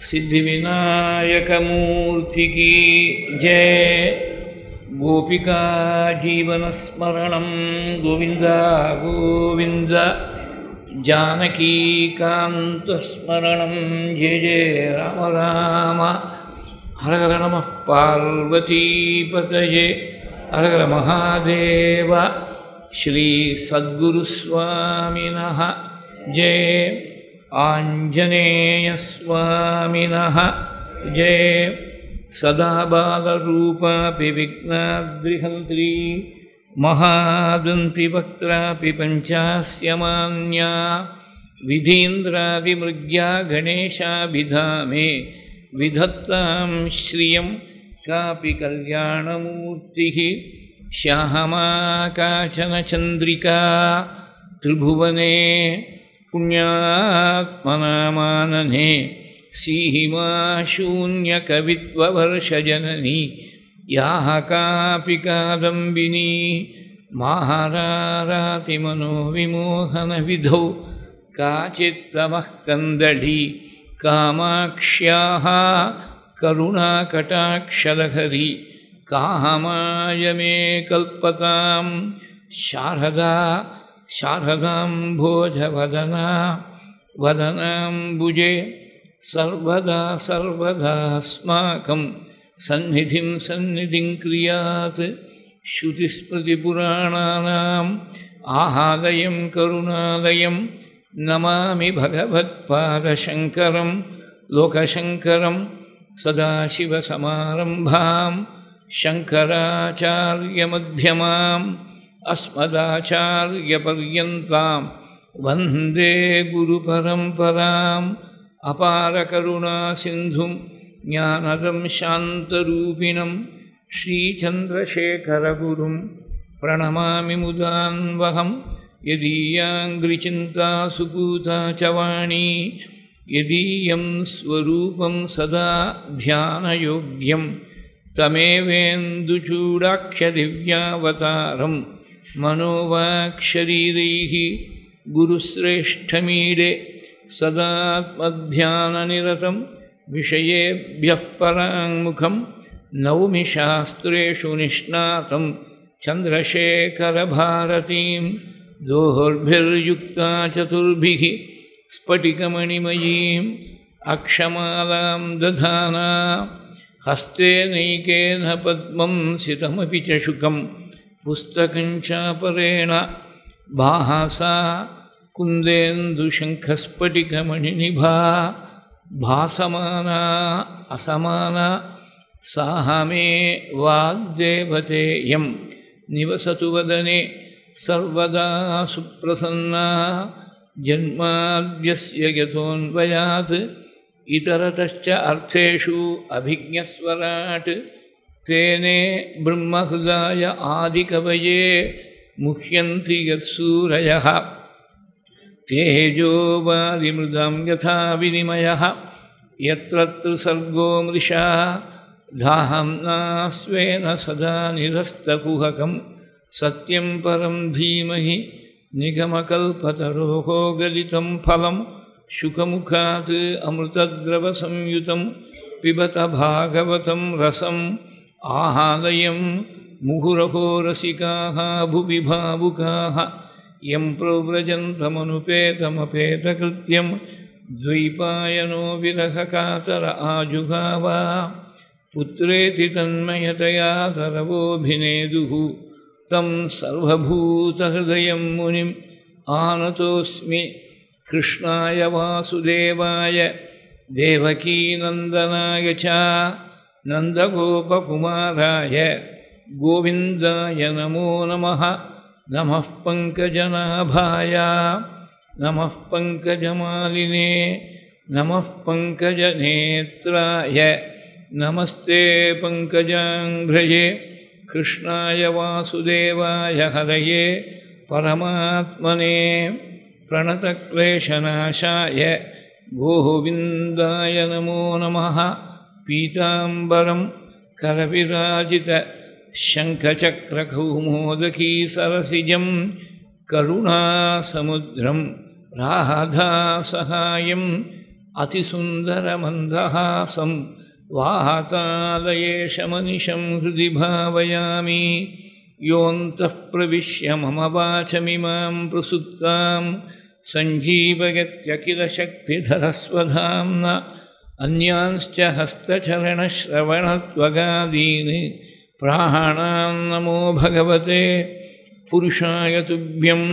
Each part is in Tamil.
सिद्धिविनायकमूर्ति की जय। गोपिका जीवनस्मरणं गोविंद गोविंद। जानकीकान्तस्मरणं जय जय राम राम। हर हर नमः पार्वतीपतये। हर हर महादेव। श्री सद्गुरुस्वामिनः जय। आञ्जनेयस्वामिनः जय। सदा बालरूपापि विघ्नाद्रिहन्त्री महादन्ति वक्त्रापि पञ्चास्यमान्या विधीन्द्रादिमृग्या गणेशाभिधामे विधत्तां श्रियं कापि कल्याणमूर्तिः श्यामा काचन चन्द्रिका त्रिभुवने पुण्यात्मनामानने सीमा शून्यकवित्ववर्षजननी याः कापि कादम्बिनी महारारातिमनोविमोहनविधौ काचित्तमः कन्दली कामाक्ष्याः करुणाकटाक्षलहरी कामाय मे कल्पतां शारदा शारदाम्भोजवदना वदनाम्बुजे सर्वदा सर्वदास्माकं सन्निधिं सन्निधिं क्रियात्। श्रुतिस्मृतिपुराणानाम् आहालयं करुणालयं नमामि भगवत्पादशङ्करं लोकशङ्करं। सदाशिवसमारम्भां शङ्कराचार्यमध्यमाम् अस्मदाचार्यपर्यन्तां वन्दे गुरुपरम्पराम्। अपारकरुणासिन्धुं ज्ञानदं शान्तरूपिणं श्रीचन्द्रशेखरगुरुं प्रणमामि मुदान्वहं। यदीयाङ्घ्रिचिन्ता सुपूता च वाणी यदीयं स्वरूपं सदा ध्यानयोग्यं तमेवेन्दुचूडाख्यदिव्यावतारं मनोवाक्शरीरैः गुरुश्रेष्ठमीडे सदात्मध्याननिरतं विषयेभ्यः पराङ्मुखं नौमि शास्त्रेषु निष्णातं चन्द्रशेखरभारतीं। दोर्भिर्युक्ता चतुर्भिः स्फटिकमणिमयीम् अक्षमालां दधाना हस्ते नैकेन पद्मं सितमपि च शुकं पुस्तकं चापरेण भासा कुन्देन्दुशङ्खस्फटिकमणिनिभा भासमाना असमाना साह मे वाग्देवतेयं निवसतु वदने सर्वदा सुप्रसन्ना। जन्माद्यस्य यतोऽन्वयात् इतरतश्च अर्थेषु अभिज्ञस्वराट् तेने ब्रह्महृदाय आदिकवये मुह्यन्ति यत्सूरयः। तेजोवारिमृदां यथा विनिमयः यत्र त्रिसर्गो मृषा धाम्ना स्वेन सदा निरस्तकुहकं सत्यं परं धीमहि निगमकल्पतरोः गलितं फलं शुकमुखात् अमृतद्रवसंयुतं पिबत भागवतं रसम् आहालयं मुहुरहो रसिकाः भुवि भावुकाः यं प्रव्रजन्तमनुपेतमपेतकृत्यं द्वैपायनो विरहकातर आजुगाव पुत्रेति तन्मयतया तरवोऽभिनेदुः तं सर्वभूतहृदयं मुनिम् आनतोऽस्मि। कृष्णाय वासुदेवाय देवकीनन्दनाय च नन्दगोपकुमाराय गोविन्दाय नमो नमः। नमः पङ्कजनाभाय नमः पङ्कजमालिने नमः पङ्कजनेत्राय नमस्ते पङ्कजाङ्घ्रये। कृष्णाय वासुदेवाय हरये परमात्मने प्रणतक्लेशनाशाय गोविन्दाय नमो नमः। पीताम्बरं करविराजित शङ्खचक्रकौमोदकी सरसिजं करुणासमुद्रं राधासहायं அதிசுந்தரமந்தஹாசம் வாஹதாலயேஷமனிஷம் ஹிருதி பாவயாமி. யோந்தः பிரவிஷ்ய மம வாசமிமாं பிரசுப்தாம் சஞ்சீவயத்யகிலசக்திதரஸ்வதாம்னா அன்யான்ஸ்ச ஹஸ்தசரணஸ்ரவணத்வகாதீன் பிராணான் நமோ பகவதே புருஷாய துப்யம்.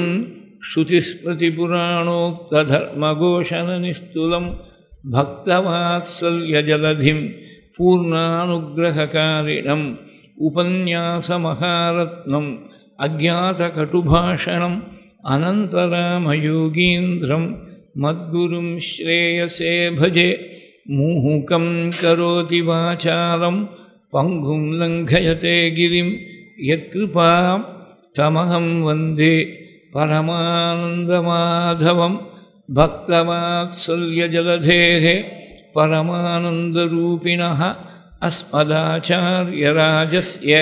ஸ்ருதிஸ்மிருதிபுராணோக்ததர்மகோஷணநிஸ்துலம் பக்தவாத்சல்யஜலதிம் பூர்ணானுகிரககாரிணம் உபன்யாசமகாரத்னம் அஜ்ஞாதகடுபாஷணம் அனந்தராமயோகீந்திரம் மத்குரும் ஸ்ரேயசே பஜே. மூஹுகம் கரோதி வாசாலம் பங்கும் லங்கயதே கிரிம் யத்கிருபா தமஹம் வந்தே பரமானந்தமாதவம். பக்தவாத்சல்யஜலதேஹ பரமானந்தரூபிணः அஸ்மதாச்சார்யராஜஸ்ய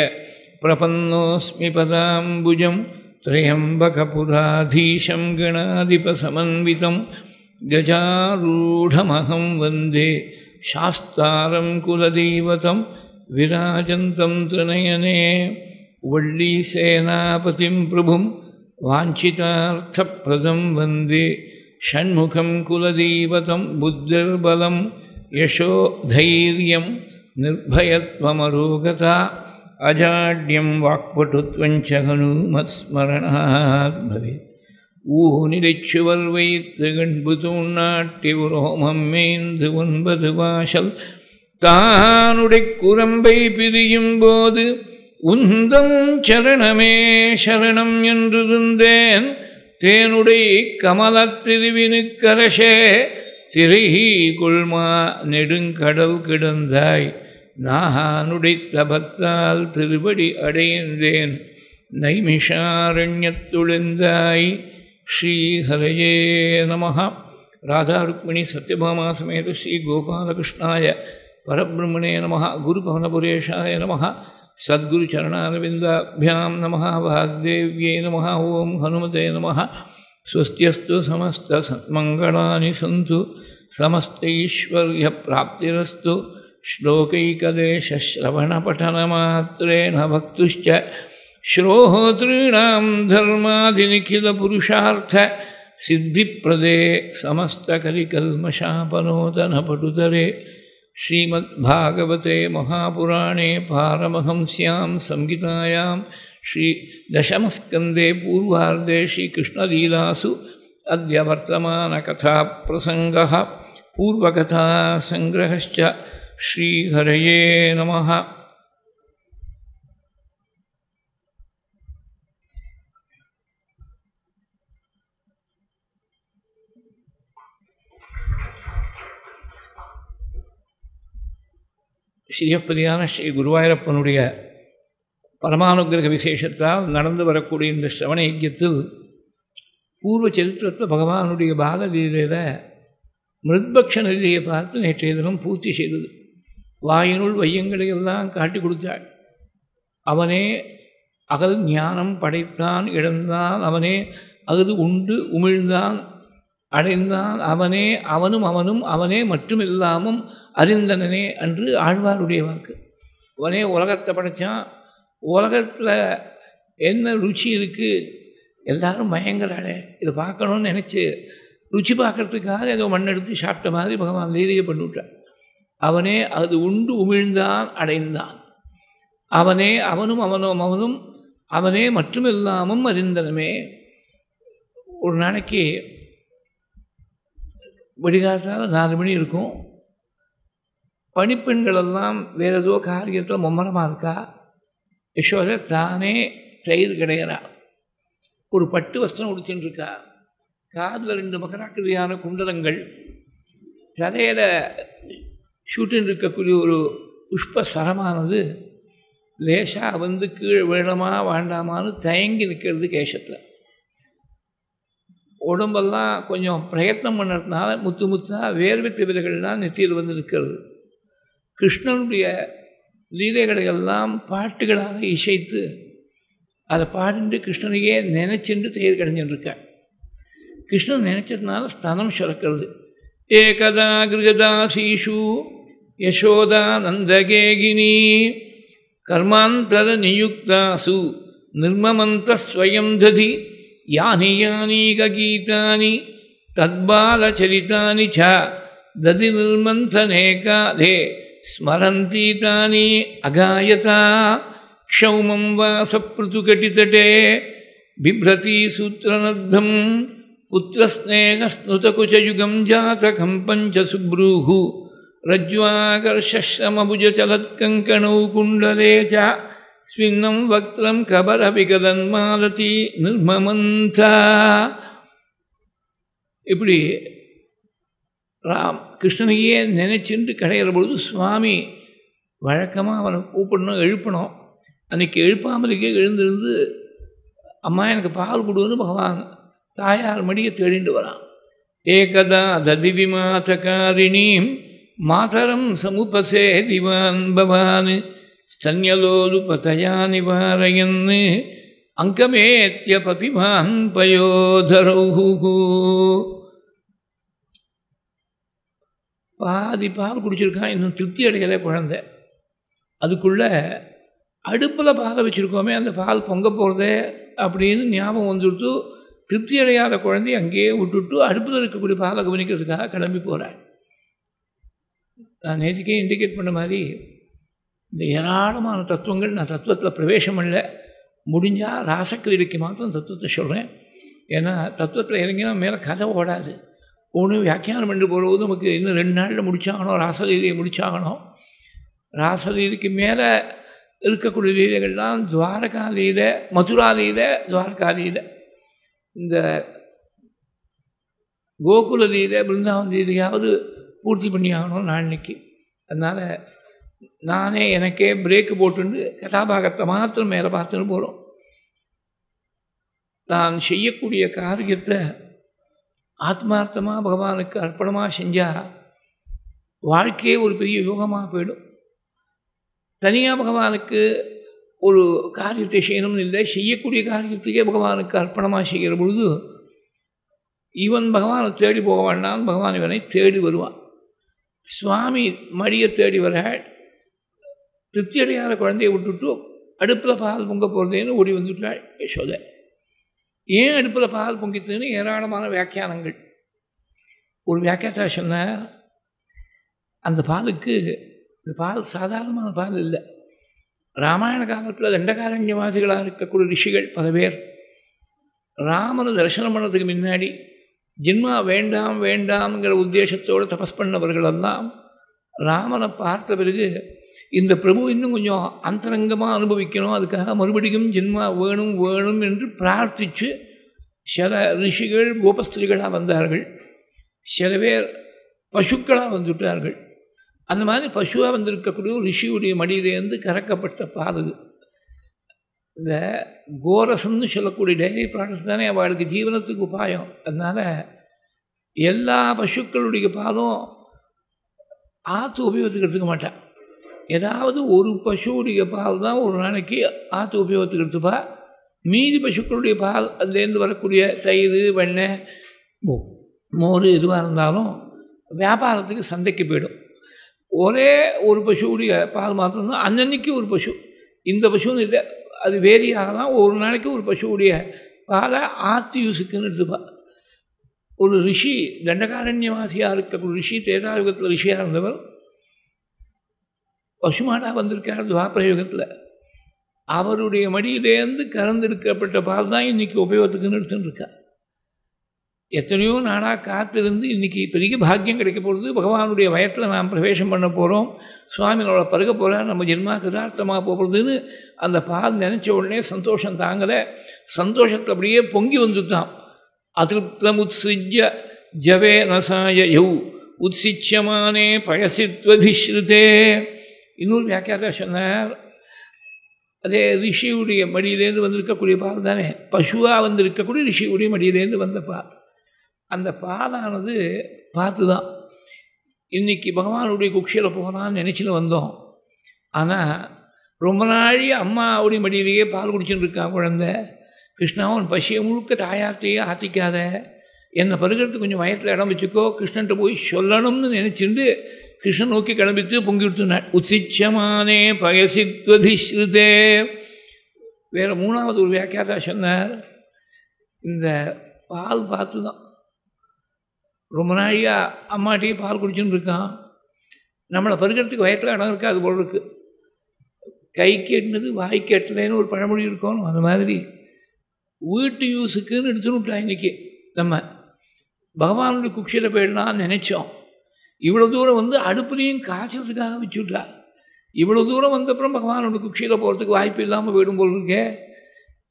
பிரபன்னோஸ்மி பதாம்புஜம். த்ர்யம்பகபுராதீசம் கணாதிபசமன்விதம் கஜாரூಢமஹம் வந்தே சாஸ்தாரம் குலதெய்வதம் விராஜந்தம் த்ரிநயனே. வள்ளீசேனாபதிம் பிரபும் வாஞ்சிதார்த்தப்ரதம் வந்தே ஷண்முகம் குலதெய்வதம். புத்திர்பலம் யசோ தைரியம் நிர்பயத்வமரோகதா அஜாட்யம் வாக்பட்டுத்வஞ்ச ஹனுமத்ஸ்மரணாத் பவேத். ஊனிடைச்சுவர் வைத்து கண்புதூண் நாட்டி உரோமம் மேய்ந்து 9 வாசல் தானுடை குரம்பை பிரியும் போது உந்தம் சரணமே சரணம் என்றிருந்தேன். தேனுடை கமலத்திருவினுக்கரசே திரை கொள்மா நெடுங்கடல் கிடந்தாய். நானுடைத்த பக்தால் திருவடி அடைந்தேன் நைமிஷாரண்யத்துழந்தாய். ஸ்ரீஹரயே நமः. ராதா ருக்மிணி சத்யபாமா சமேத ஸ்ரீ கோபாலகிருஷ்ணாய பரபிரம்மணே நமः. குருபவனபுரேஷாய நமः. சத்குருச்சரணாரவிந்தாभ्यां நமः. வாக்தேவ்யே நமः. ஓம் ஹனுமதே நமः. ஸ்வஸ்தியஸ்து சமஸ்தசன்மங்களானி சந்து சமஸ்தைஸ்வர்யப்ராப்திரஸ்து. श्लोकैकदेशश्रवणपठनमात्रेण भक्तुश्च श्रोतॄणां धर्मादिनिखिलपुरुषार्थ सिद्धिप्रदे समस्तकलिकल्मषापनोदनपटुतरे श्रीमद्भागवते महापुराणे पारमहंस्यां संहितायां श्रीदशमस्कन्धे पूर्वार्धे श्रीकृष्णलीलासु अद्य वर्तमानकथाप्रसङ्गः पूर्वकथासङ्ग्रहश्च. श्रीहरये नमः. ஸ்ரீயப்பதியான ஸ்ரீ குருவாயூரப்பனுடைய பரமானுகிரக விசேஷத்தால் நடந்து வரக்கூடிய இந்த சிரவண யஜ்யத்தில் பூர்வ சரித்திரத்தில் பகவானுடைய பாகலீலையில் மிருத்பக்ஷ நிலையை பார்த்து நேற்றைய தினம் பூர்த்தி செய்தது. வாயினுள் வையங்களை எல்லாம் காட்டி கொடுத்தாள். அவனே அகல் ஞானம் படைத்தான் இழந்தான். அவனே அகுது உண்டு உமிழ்ந்தான் அடைந்தான். அவனே அவனும் அவனும் அவனே மட்டுமில்லாமல் அறிந்தனனே என்று ஆழ்வாருடைய வாக்கு. அவனே உலகத்தை படைத்தான். உலகத்தில் என்ன ருச்சி இருக்குது, எல்லாரும் மயங்களாளே இதை பார்க்கணுன்னு நினச்சி ருச்சி பார்க்கறதுக்காக ஏதோ மண்ணெடுத்து சாப்பிட்ட மாதிரி பகவான் லீலையை பண்ணிவிட்டான். அவனே அது உண்டு உமிழ்ந்தான் அடைந்தான். அவனே அவனும் அவனும் அவனும் அவனே மட்டுமில்லாமல் அறிந்தனமே. ஒரு நாளைக்கு விடிகாலத்தால் 4 மணி இருக்கும். பணிப்பெண்களெல்லாம் வேறு ஏதோ காரியத்தில் மும்மரமாக இருக்கா. யசோதை தானே தயிர் கிடைக்கிறா. ஒரு பட்டு வஸ்திரம் உடுத்தின்னு இருக்கா. காதில் 2 மகராக்கிரியான குண்டலங்கள், தலையில் ஷூட்டின்னு இருக்கக்கூடிய ஒரு புஷ்ப சரமானது லேசாக வந்து கீழே விழமா வேண்டாமான்னு தயங்கி நிற்கிறது கேசத்தில். உடம்பெல்லாம் கொஞ்சம் பிரயத்னம் பண்ணுறதுனால முத்து முத்தாக வேர்வை திவிலைகள்லாம் நெத்தியில் வந்து நிற்கிறது. கிருஷ்ணனுடைய லீலைகளை எல்லாம் பாட்டுகளாக இசைத்து அதை பாடிட்டு கிருஷ்ணனையே நினைச்சுட்டு தயிர் கடைஞ்சுருக்க. கிருஷ்ணன் நினச்சதுனால ஸ்தனம் சுரக்கிறது. ஏகதா கிருகதாசீஷு யசோதானந்தகேகினி கர்மாந்தர நியுக்தாசு நிர்மமந்தஸ்வயம் ததி யானி யானீககீதானி தத்பாலச்சரிதானி ச ததி நிர்மந்தனே காலே ஸ்மரந்தி தானி அகாயதா க்ஷௌமம் வாசப்ருதுகட்டிதடே பிப்ரதி சூத்ரநர்தம் புத்திரஸ்நேகஸ்னுதகுச்சயுகம் ஜாதகம் பஞ்சசுப்ரூஹு ரஜ்வாகர்ஷமபுஜலத்கங்கணௌ குண்டலே ச ஸ்வின்னம் வக்த்ரம் கபரவிகதன்மாலதி நிர்மமந்தா. இப்படி கிருஷ்ணனையே நினைச்சுட்டு கடையிற பொழுது சுவாமி வழக்கமாக அவனை கூப்பிடணும், எழுப்பணும். அன்றைக்கி எழுப்பாமலுக்கே எழுந்திருந்து அம்மா எனக்கு பால் கொடுன்னு பகவான் தாயார் மடியை தேடிண்டு வரான். ஏகதா ததிவிமாதகாரிணீம் மாதரம் சமுபசே திவான் பவான் ஸ்தன்யலோலுபதயா நிவாரயன் அங்கமேத்ய பபிமான் பயோதரௌஹு. பாதி பால் குடிச்சிருக்கான், இன்னும் திருப்தி அடையலை குழந்தை. அதுக்குள்ளே அடுப்பில் பாலை வச்சுருக்கோமே, அந்த பால் பொங்க போகிறதே அப்படின்னு ஞாபகம் வந்துடுத்து. திருப்தி அடையாத குழந்தைய அங்கேயே விட்டுட்டு அடுப்பில் இருக்கக்கூடிய பாலை கவனிக்கிறதுக்காக கிளம்பி போகிறாள். நான் நேற்றுக்கே இண்டிகேட் பண்ண மாதிரி இந்த ஏராளமான தத்துவங்கள் நான் தத்துவத்தில் பிரவேசம் பண்ணல. முடிஞ்சால் ராசக்கிரீடைக்கு மாத்திரம் தத்துவத்தை சொல்கிறேன். ஏன்னா தத்துவத்தில் இறங்கினா மேலே கதை ஓடாது. ஒன்று வியாக்கியானம் பண்ணி போடும்போது நமக்கு இன்னும் 2 நாளில் முடிச்சாகணும், ராசலீலையை முடிச்சாகணும். ராசலீலைக்கு மேலே இருக்கக்கூடிய லீலைகள்லாம் துவாரகா லீலை, மதுரா லீலை, துவாரகா லீலை. இந்த கோகுல லீலை, பிருந்தாவன் லீலையாவது பூர்த்தி பண்ணி ஆகணும் நாளைக்கு. அதனால் நானே எனக்கே பிரேக்கு போட்டுண்டு கதாபாகத்தை மாத்திரம் மேலே பார்த்துன்னு போகிறோம். தான் செய்யக்கூடிய காரியத்தை ஆத்மார்த்தமாக பகவானுக்கு அர்ப்பணமாக செஞ்சால் வாழ்க்கையே ஒரு பெரிய யோகமாக போயிடும். தனியாக பகவானுக்கு ஒரு காரியத்தை செய்யணும்னு இல்லை, செய்யக்கூடிய காரியத்துக்கே பகவானுக்கு அர்ப்பணமாக செய்கிற பொழுது இவன் பகவானை தேடி போக வேண்டாம், பகவான் இவனை தேடி வருவான். சுவாமி மடியை தேடி வர திருப்தி அடையாத குழந்தையை விட்டுட்டு அடுப்பில் பால் பொங்க போகிறதேன்னு ஓடி வந்துட்டாள் யசோதை. ஏன் அடுப்பில் பால் பொங்கித்துன்னு ஏராளமான வியாக்கியானங்கள். ஒரு வியாக்கியாத்தா சொன்ன அந்த பாலுக்கு, இந்த பால் சாதாரணமான பால் இல்லை. ராமாயண காலத்தில் தண்டகாரண்யவாசிகளாக இருக்கக்கூடிய ரிஷிகள் பல பேர் ராமனை தரிசனம் பண்ணதுக்கு முன்னாடி ஜென்மா வேண்டாம் வேண்டாம்ங்கிற உத்தேசத்தோடு தபஸ் பண்ணவர்களெல்லாம் ராமனை பார்த்த பிறகு இந்த பிரபு இன்னும் கொஞ்சம் அந்தரங்கமாக அனுபவிக்கணும், அதுக்காக மறுபடியும் ஜென்மா வேணும் வேணும் என்று பிரார்த்தித்து சில ரிஷிகள் கோபஸ்திரிகளாக வந்தார்கள், சில பேர் பசுக்களாக வந்துவிட்டார்கள். அந்த மாதிரி பசுவாக வந்திருக்கக்கூடிய ரிஷியுடைய மடியிலேருந்து கறக்கப்பட்ட பால். இந்த கோரசம்னு சொல்லக்கூடிய டைரி ப்ராடக்ட்ஸ் தானே அவளுக்கு ஜீவனத்துக்கு உபாயம். அதனால் எல்லா பசுக்களுடைய பாலும் ஆற்று உபயோகத்துக்கு எடுத்துக்க மாட்டான். ஏதாவது ஒரு பசுவுடைய பால் தான் ஒரு நாளைக்கு ஆற்று உபயோகத்துக்கு எடுத்துப்பா. மீதி பசுக்களுடைய பால் அதுலேருந்து வரக்கூடிய தயிர், வெண்ணெய், மோர் எதுவாக இருந்தாலும் வியாபாரத்துக்கு சந்தைக்கு போயிடும். ஒரே ஒரு பசுவுடைய பால் மாத்திரம்தான் அன்னன்னைக்கு ஒரு பசு. இந்த பசுன்னு இல்லை, அது வேரியாகலாம். ஒரு நாளைக்கு ஒரு பசுவுடைய பாலை ஆற்று யூஸுக்குன்னு எடுத்துப்பா. ஒரு ரிஷி, தண்டகாரண்யவாசியாக இருக்கக்கூடிய ரிஷி, தேதாயுகத்தில் ரிஷியாக இருந்தவர் பசுமாடாக வந்திருக்கார் துவாபரயுகத்தில். அவருடைய மடியிலேருந்து கறந்தெடுக்கப்பட்ட பால் தான் இன்றைக்கி உபயோகத்துக்குன்னு எடுத்துன்னு எத்தனையோ நாளாக காத்திருந்து இன்றைக்கி பெரிய பாக்கியம் கிடைக்க போகிறது. பகவானுடைய வயத்தில் நாம் பிரவேசம் பண்ண போகிறோம், சுவாமிகளோட பருக போகிறார், நம்ம ஜென்மா கிருதார்த்தமாக போகிறதுன்னு அந்த பால் நினச்ச உடனே சந்தோஷம் தாங்கலை. சந்தோஷத்தை அப்படியே பொங்கி வந்துட்டான். அதிருப்தமுத்ஸிஜ்ய ஜவே நசாய யௌ உத்சிச்சமானே பழசித்வதிஸ்ருதே. இன்னொரு வியாக்கியாதா சொன்னார், அதே ரிஷியுடைய மடியிலேருந்து வந்திருக்கக்கூடிய பால் தானே, பசுவாக வந்திருக்கக்கூடிய ரிஷியுடைய மடியிலேருந்து வந்த பால். அந்த பாலானது பார்த்து தான் இன்றைக்கி பகவானுடைய குக்ஷியில் போகலான்னு நினச்சின்னு வந்தோம். ஆனால் ரொம்ப நாளி அம்மாவுடைய மடியிலேயே பால் குடிச்சுன்னு இருக்கான் குழந்தை. கிருஷ்ணாவன் பசியை முழுக்க தாயார்த்தையே ஆற்றிக்காத, என்னை பருகிறதுக்கு கொஞ்சம் வயத்தில் இடம் வச்சுக்கோ, கிருஷ்ணன்ட்ட போய் சொல்லணும்னு நினச்சிட்டு கிருஷ்ணன் நோக்கி கிளம்பித்து பொங்கி விடுத்துனாள். உச்சிச்சமானே பயசித்வதிஸ்ருதே. வேறு மூணாவது ஒரு வியாக்கியாதா சொன்னார், இந்த பால் பார்த்து தான் ரொம்ப நாளையாக அம்மாட்டியே பால் குடிச்சுன்னு இருக்கான், நம்மளை பருகிறதுக்கு வயத்தில் இடம் இருக்கா, அது போல் இருக்குது. கைக்கு எட்டுனது வாய்க்கு எட்டலைன்னு ஒரு பழமொழி இருக்கணும். அந்த மாதிரி வீட்டு யூஸுக்குன்னு எடுத்துன்னு விட்டா. இன்றைக்கி நம்ம பகவானுடைய குக்ஷியில் போயிடலான்னு நினச்சோம், இவ்வளோ தூரம் வந்து அடுப்புலையும் காய்ச்சறதுக்காக வச்சுவிட்டா. இவ்வளோ தூரம் வந்தப்புறம் பகவானுடைய குக்ஷியில் போகிறதுக்கு வாய்ப்பு இல்லாமல் போயிடும் போல் இருக்கே.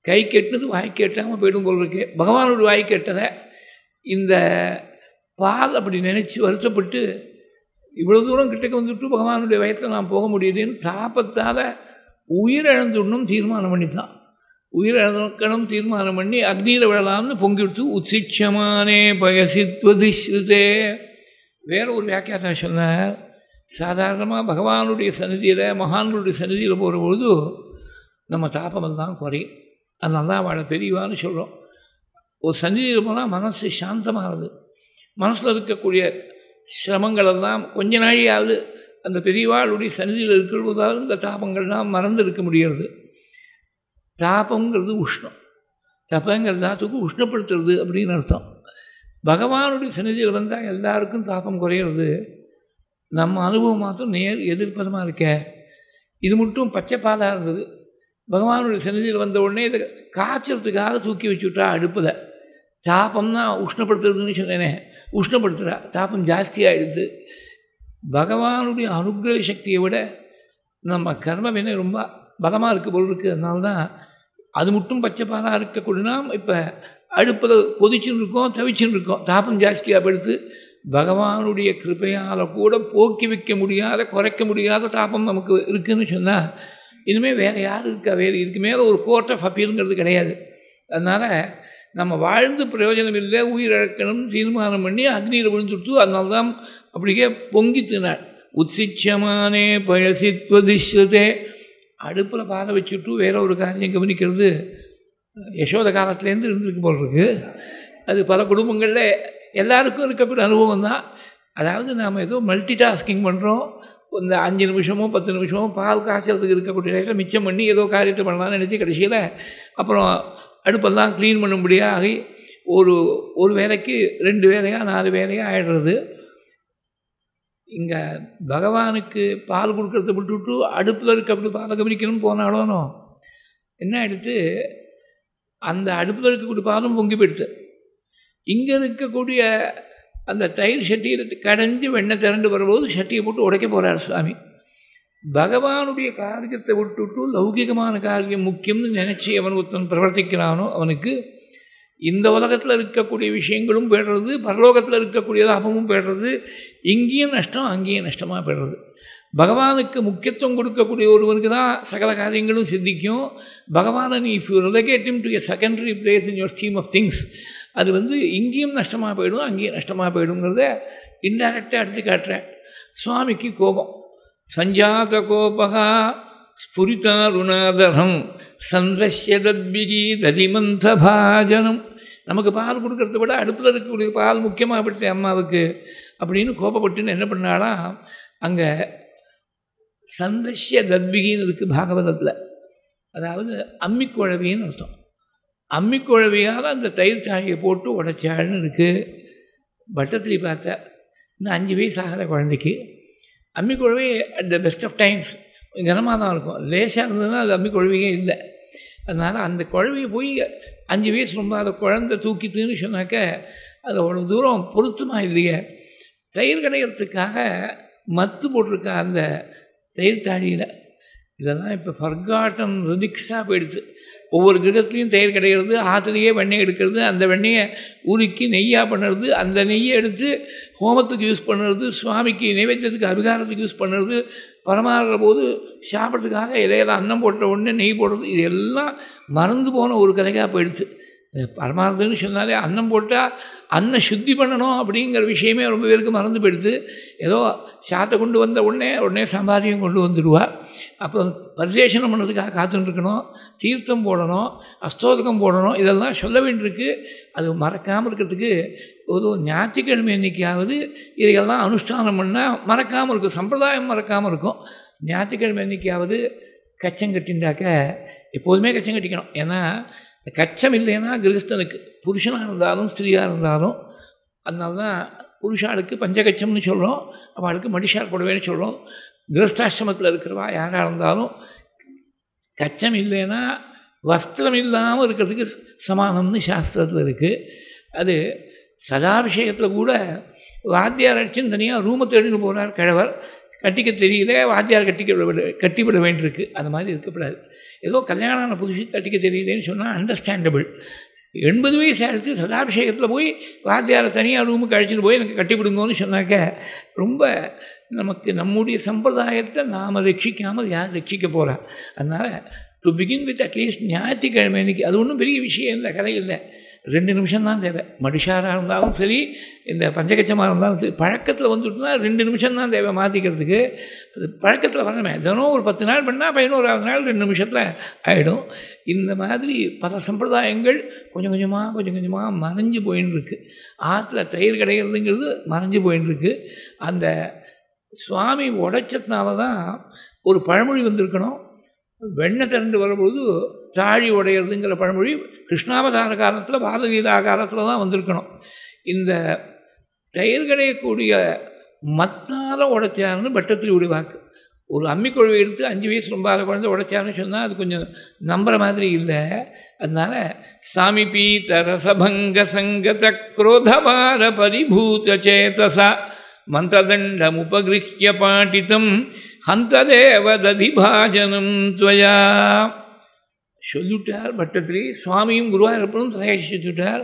கை கெட்டினது வாய்க்கு எட்டாமல் போயிடும் போல் இருக்கே. பகவானுடைய வாய்க்கு எட்டலை இந்த பால் அப்படி நினச்சி வருத்தப்பட்டு இவ்வளோ தூரம் கிட்டக்க வந்துவிட்டு பகவானுடைய வயத்தில் நான் போக முடியுதுன்னு தாபத்தால் உயிரிழந்துடணும் தீர்மானம் பண்ணித்தான். உயிரிழக்கணும் தீர்மானம் பண்ணி அக்னியில் விழலாம்னு பொங்கி விடுத்து உச்சிச்சமானே பயசித்வதிஸ்ருதே. வேற ஒரு வியாக்கியாதா சொன்னார், சாதாரணமாக பகவானுடைய சந்நிதியில் மகான்களுடைய சந்நிதியில் போகிற பொழுது நம்ம தாபமெல்லாம் குறையும். அதனால தான் அவளை பெரியவான்னு சொல்கிறோம். ஒரு சந்நிதியில் போனால் மனசு சாந்தமாகுது, மனசில் இருக்கக்கூடிய சிரமங்களெல்லாம் கொஞ்ச நாளையாவது அந்த பெரியவாளுடைய சந்நிதியில் இருக்கிறதால் இந்த தாபங்கள்லாம் மறந்து இருக்க முடிகிறது. தாபங்கிறது உஷ்ணம், தப்பங்கிறது தாத்துக்கு உஷ்ணப்படுத்துறது அப்படின்னு அர்த்தம். பகவானுடைய சந்நிதியில் வந்தால் எல்லாருக்கும் தாபம் குறையிறது. நம்ம அனுபவம் மாத்திரம் நேர் எதிர்ப்பதமாக இருக்க. இது மட்டும் பச்சை பாலாக இருந்தது. பகவானுடைய சந்நிதியில் வந்த உடனே இதை காய்ச்சறதுக்காக தூக்கி வச்சுட்டா அடுப்பில். தாபம்னா உஷ்ணப்படுத்துறதுன்னு சொன்னேனே, உஷ்ணப்படுத்துகிறா, தாபம் ஜாஸ்தியாகிடுது. பகவானுடைய அனுகிரக சக்தியை விட நம்ம கர்ம வினை ரொம்ப பலமாக இருக்க போல் இருக்குது. அதனால தான் அது மட்டும் பச்சை பாலாக இருக்கக்கூடியனா இப்போ அடுப்பில் கொதிச்சுன்னு இருக்கோம், தவிச்சுன்னு இருக்கோம், தாபம் ஜாஸ்தியாக படுத்து. பகவானுடைய கிருபையால் கூட போக்கி வைக்க முடியாத, குறைக்க முடியாத தாபம் நமக்கு இருக்குதுன்னு சொன்னால் இனிமேல் வேறு யார் இருக்கா? வேறு இதுக்கு மேலே ஒரு கோர்ட் ஆஃப் அப்பீலுங்கிறது கிடையாது. அதனால் நம்ம வாழ்ந்து பிரயோஜனம் இல்லை, உயிரிழக்கணும் தீர்மானம் பண்ணி அக்னியில் விழுந்துட்டு அதனால தான் அப்படியே பொங்கித்தினாள். உச்சிச்சமானே பயசித்வதிஸ்ருதே. அடுப்பில் பாலை வச்சுட்டு வேற ஒரு காரியம் கவனிக்கிறது யசோத காலத்துலேருந்து இருந்திருக்கு போல் இருக்குது. அது பல குடும்பங்களில் எல்லாருக்கும் இருக்கக்கூடிய அனுபவம் தான். அதாவது நாம் ஏதோ மல்டி டாஸ்கிங் பண்ணுறோம், இந்த 5 நிமிஷமோ 10 நிமிஷமோ பால் காய்ச்சறதுக்கு இருக்கக்கூடிய நேரத்தில் மிச்சம் பண்ணி ஏதோ காரியத்தை பண்ணலாம்னு நினச்சி கடைசியில் அப்புறம் அடுப்பெல்லாம் க்ளீன் பண்ணும்படியாக ஒரு வேலைக்கு 2 வேலையாக 4 வேலையாக ஆகிடுறது. இங்கே பகவானுக்கு பால் கொடுக்கறத விட்டுவிட்டு அடுப்பில் இருக்க பாலை கவனிக்கணும்னு போனாலும் என்ன ஆகிடுத்து, அந்த அடுப்பில் இருக்கக்கூடிய பாலும் பொங்கி போயிடுது. இங்கே இருக்கக்கூடிய அந்த தயிர் சட்டியில் கடைஞ்சி வெண்ணெய் திரண்டு வரும்போது சட்டியை போட்டு உடைக்க போகிறார் சுவாமி. பகவானுடைய காரியத்தை விட்டுவிட்டு லௌகிகமான காரியம் முக்கியம்னு நினச்சி அவன் ஒருத்தன் பிரவர்த்திக்கிறானோ அவனுக்கு இந்த உலகத்தில் இருக்கக்கூடிய விஷயங்களும் போய்டுறது, பரலோகத்தில் இருக்கக்கூடிய லாபமும் போய்டுறது. இங்கேயும் நஷ்டம், அங்கேயும் நஷ்டமாக போய்டுறது. பகவானுக்கு முக்கியத்துவம் கொடுக்கக்கூடிய ஒருவனுக்கு தான் சகல காரியங்களும் சித்திக்கும். பகவானை நீ if you relegate him to a secondary place in your scheme of things, அது வந்து இங்கேயும் நஷ்டமாக போயிடும், அங்கேயும் நஷ்டமாக போயிடுங்கிறத இன்டைரக்டாக எடுத்து காட்டுறேன். சுவாமிக்கு கோபம். சஞ்சாத கோபகா ஸ்புரிதாருணாதரம் சந்திரஸ்ய தத்பிகி ததிமந்த பாஜனம். நமக்கு பால் கொடுக்கறத விட அடுப்பில் இருக்கக்கூடிய பால் முக்கியமாக படுத்த அம்மாவுக்கு அப்படின்னு கோபப்பட்டுன்னு என்ன பண்ணாலாம், அங்கே சந்திரஸ்ய தத்பிகின்னு இருக்குது பாகவதத்தில். அதாவது அம்மிக்குழவின்னு அர்த்தம். அம்மிக்குழவியால் அந்த தயிர் சாழியை போட்டு உடைச்சாள்னு இருக்குது. பட்டத்திரி பார்த்தா இன்னும் 5 வயசு ஆகிற குழந்தைக்கு அம்மிக்குழவி at the best of times கனமாக தான் இருக்கும். லேசாக இருந்ததுன்னா அது அம்மிக்குழவியே இல்லை. அதனால் அந்த குழவியை போய் 5 வயசு ரொம்ப அந்த குழந்தை தூக்கித்துன்னு சொன்னாக்க அது அவ்வளோ தூரம் பொருத்தமாக இல்லையே. தயிர் கடைகிறதுக்காக மத்து போட்டிருக்கா அந்த தயிர் தாழியில். இதெல்லாம் இப்போ ஃபர்காட்டன் ரிதிக்ஸாக போயிடுது. ஒவ்வொரு கிரகத்துலேயும் தயிர் கிடைக்கிறது, ஆற்றுலையே வெண்ணெய் எடுக்கிறது, அந்த வெண்ணெயை உருக்கி நெய்யாக பண்ணுறது, அந்த நெய்யை எடுத்து ஹோமத்துக்கு யூஸ் பண்ணுறது, சுவாமிக்கு நைவேத்தியத்துக்கு அபிகாரத்துக்கு யூஸ் பண்ணுறது, பரமாறுற போது சாப்பிட்றதுக்காக இலையில அன்னம் போட்ட உடனே நெய் போடுறது, இது எல்லாம் மறந்து போன ஒரு கதைக்காக போயிடுச்சு. பரமார்த்தம்னு சொன்னாலே அன்னம் போட்டால் அன்னம் சுத்தி பண்ணணும் அப்படிங்கிற விஷயமே ரொம்ப பேருக்கு மறந்து போயிடுது. ஏதோ சாத்தை கொண்டு வந்த உடனே சம்பாதியம் கொண்டு வந்துடுவா. அப்புறம் பரிசேஷனம் பண்ணுறதுக்காக காத்துட்டுருக்கணும், தீர்த்தம் போடணும், அஸ்தோதகம் போடணும், இதெல்லாம் சொல்ல வேண்டியிருக்கு. அது மறக்காமல் இருக்கிறதுக்கு ஒரு ஞாயிற்றுக்கிழமை அன்றைக்காவது இதையெல்லாம் அனுஷ்டானம் பண்ணால் மறக்காமல் இருக்கும், சம்பிரதாயம் மறக்காமல் இருக்கும். ஞாயிற்றுக்கிழமை அன்றைக்காவது கச்சம் கட்டிண்டாக்க எப்போதுமே கச்சம் கட்டிக்கணும். ஏன்னா கச்சம் இல்லைன்னா கிரகஸ்தனுக்கு புருஷனாக இருந்தாலும் ஸ்திரீயாக இருந்தாலும், அதனால தான் புருஷாளுக்கு பஞ்சகச்சம்னு சொல்கிறோம், அவளுக்கு மடிஷார் போடவேன்னு சொல்கிறோம். கிரகஸ்தாசிரமத்தில் இருக்கிறவா யாராக இருந்தாலும் கச்சம் இல்லைன்னா வஸ்திரம் இல்லாமல் இருக்கிறதுக்கு சமானம்னு சாஸ்திரத்தில் இருக்குது. அது சதாபிஷேகத்தில் கூட வாத்தியார் அடிச்சுன்னு தனியாக ரூமை தேடின்னு போகிறார் கிழவர், கட்டிக்க தெரியல, வாத்தியார் கட்டிவிட வேண்டியிருக்கு. அந்த மாதிரி இருக்கக்கூடாது. ஏதோ கல்யாணம் புதுசு கட்டிக்க தெரியலேன்னு சொன்னால் அண்டர்ஸ்டாண்டபிள். 80 வயசு ஆகிடுச்சு, சதாபிஷேகத்தில் போய் வாத்தியாரை தனியாக ரூமுக்கு அழைச்சிட்டு போய் எனக்கு கட்டிவிடுங்கன்னு சொன்னாக்க ரொம்ப நமக்கு நம்முடைய சம்பிரதாயத்தை நாம் ரட்சிக்காமல் யார் ரட்சிக்க போகிறா? அதனால் டு பிகின் வித் அட்லீஸ்ட் ஞாயிற்றுக்கிழமை அன்றைக்கி அது ஒன்றும் பெரிய விஷயம் இல்லை, கதை இல்லை, 2 நிமிஷம் தான் தேவை. மடிஷாராக இருந்தாலும் சரி, இந்த பஞ்சகச்சமாக இருந்தாலும் சரி, பழக்கத்தில் வந்துட்டுனா 2 நிமிஷம் தான் தேவை மாற்றிக்கிறதுக்கு. அது பழக்கத்தில் வரணுமே. தினம் ஒரு 10 நாள் பண்ணால் 11ஆவது நாள் 2 நிமிஷத்தில் ஆகிடும். இந்த மாதிரி பல சம்பிரதாயங்கள் கொஞ்சம் கொஞ்சமாக மறைஞ்சு போயின்னு இருக்குது. ஆற்றுல தயிர் கிடைக்கிறதுங்கிறது மறைஞ்சு போயின்னு இருக்குது. அந்த சுவாமி உடைச்சதுனால தான் ஒரு பழமொழி வந்திருக்கணும், வெண்ணெய் திரண்டு வரும்போது தாழி உடையிறதுங்கிற பழமொழி கிருஷ்ணாவதார காலத்தில் பாரதகீதா காலத்தில் தான் வந்திருக்கணும். இந்த தயிர் கிடையக்கூடிய மத்தால் உடைச்சாருன்னு பட்டத்திரியுடைய வாக்கு. ஒரு அம்மிக்குழவை எடுத்து 5 வயசு ரொம்ப குழந்தை உடைச்சாருன்னு சொன்னால் அது கொஞ்சம் நம்புகிற மாதிரி இல்லை. அதனால் சாமிபீத ரசபங்க சங்கத குரோதபார பரிபூத சேதசா மந்திரதண்டம் உபகிருஹ்ய பாட்டிதம் ஹந்ததேவ ததிபாஜனம் துவயா சொல்லிவிட்டார் பட்டத்திரி. சுவாமியும் குருவாயூரப்பனும் தலையாச்சிட்டார்.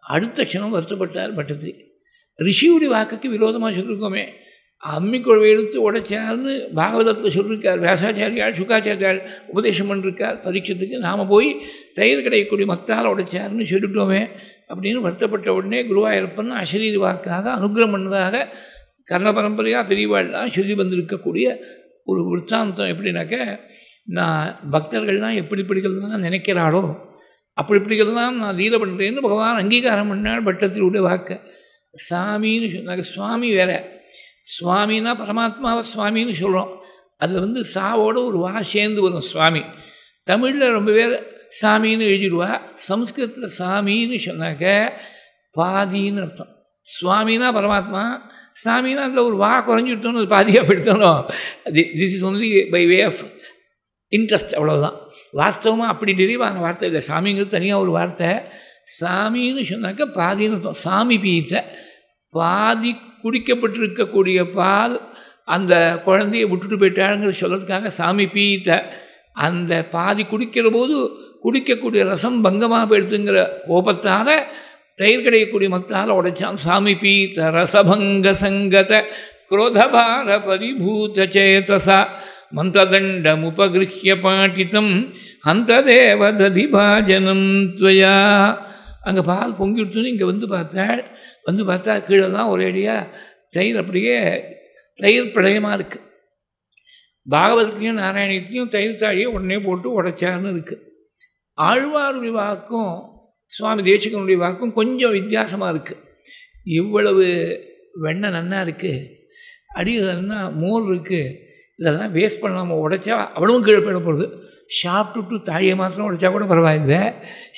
அடுத்த க்ஷணம் வருத்தப்பட்டார் பட்டத்திரி. ரிஷியுடைய வாக்குக்கு விரோதமாக சொல்லியிருக்கோமே, அம்மிக்குழவை எடுத்து உடைச்சார்னு பாகவதத்தில் சொல்லியிருக்கார். வியாசாச்சாரியால் சுகாச்சாரியால் உபதேசம் பண்ணிருக்கார் பரீட்சத்துக்கு. நாம் போய் தயிர் கிடைக்கக்கூடிய மத்தால் உடைச்சார்னு சொல்லிட்டோமே அப்படின்னு வருத்தப்பட்ட உடனே குருவாயூரப்பன் அசரீரி வாக்காக அனுகிரகம் பண்ணதாக கர்ண பரம்பரையாக பெரியவாள்லாம் சொல்லி வந்திருக்கக்கூடிய ஒரு விற்த்தாந்தம். எப்படின்னாக்க, நான் பக்தர்கள்லாம் எப்படிலாம் நினைக்கிறாளோ அப்படிப்படிகள்லாம் நான் லீலை பண்ணுறேன்னு பகவான் அங்கீகாரம் பண்ணால் பட்டத்திலுடைய வாக்கை. சாமின்னு சொன்னாங்க. சுவாமி வேற, சுவாமின்னா பரமாத்மாவை சுவாமின்னு சொல்கிறோம். அதில் சாவோட ஒரு வா சேர்ந்து வரும் சுவாமி. தமிழில் ரொம்ப பேர் சாமின்னு எழுதிடுவா. சம்ஸ்கிருதத்தில் சாமின்னு சொன்னாக்க பாதின்னு அர்த்தம். சுவாமின்னா பரமாத்மா, சாமின்னா அதில் ஒரு வா குறைஞ்சிட்டோன்னு அது பாதியாக போயிட்டோம். This is only by way of interest, அவ்வளோதான். வாஸ்தவமாக அப்படி டெரிவான வார்த்தை இல்லை. சாமிங்கிறது தனியாக ஒரு வார்த்தை. சாமின்னு சொன்னாக்க பாதின்னு அர்த்தம். சாமி பீத்த பாதி குடிக்கப்பட்டிருக்கக்கூடிய பால் அந்த குழந்தையை விட்டுட்டு போயிட்டாளுங்கிற சொல்கிறதுக்காக சாமி பீத்த. அந்த பாதி குடிக்கிற போது குடிக்கக்கூடிய ரசம் பங்கமாக போயிடுதுங்கிற கோபத்தால் தயிர் கிடைக்கக்கூடிய மத்தால் உடைச்சான். சாமி பீத்த ரசபங்க சங்கத குரோதபார பரிபூத சேதசா மந்திரதண்டம் உபகிருஹ்ய பாட்டிதம் ஹந்ததேவ ததிபாஜனம் துவயா. அங்கே பால் பொங்கி விட்டுன்னு இங்கே பார்த்தா கீழெல்லாம் ஒரேடியாக தயிர் அப்படியே தயிர் பிரளயமாக இருக்குது. பாகவதத்துலேயும் நாராயணத்தையும் தயிர் தாழியை உடனே போட்டு உடைச்சார்னு இருக்குது. ஆழ்வாருடைய வாக்கும் சுவாமி தேசிகனுடைய வாக்கும் கொஞ்சம் வித்தியாசமாக இருக்குது. இவ்வளவு வெண்ணெய் நன்னா இருக்குது, அடினா மோர் இருக்குது, இதெல்லாம் வேஸ்ட் பண்ணாமல் உடைச்சா அவ்வளவும் கீழே போயிட போகிறது. சாப்பிட்டுட்டு தாழியை மாத்திரம் உடைச்சா கூட பரவாயில்லை,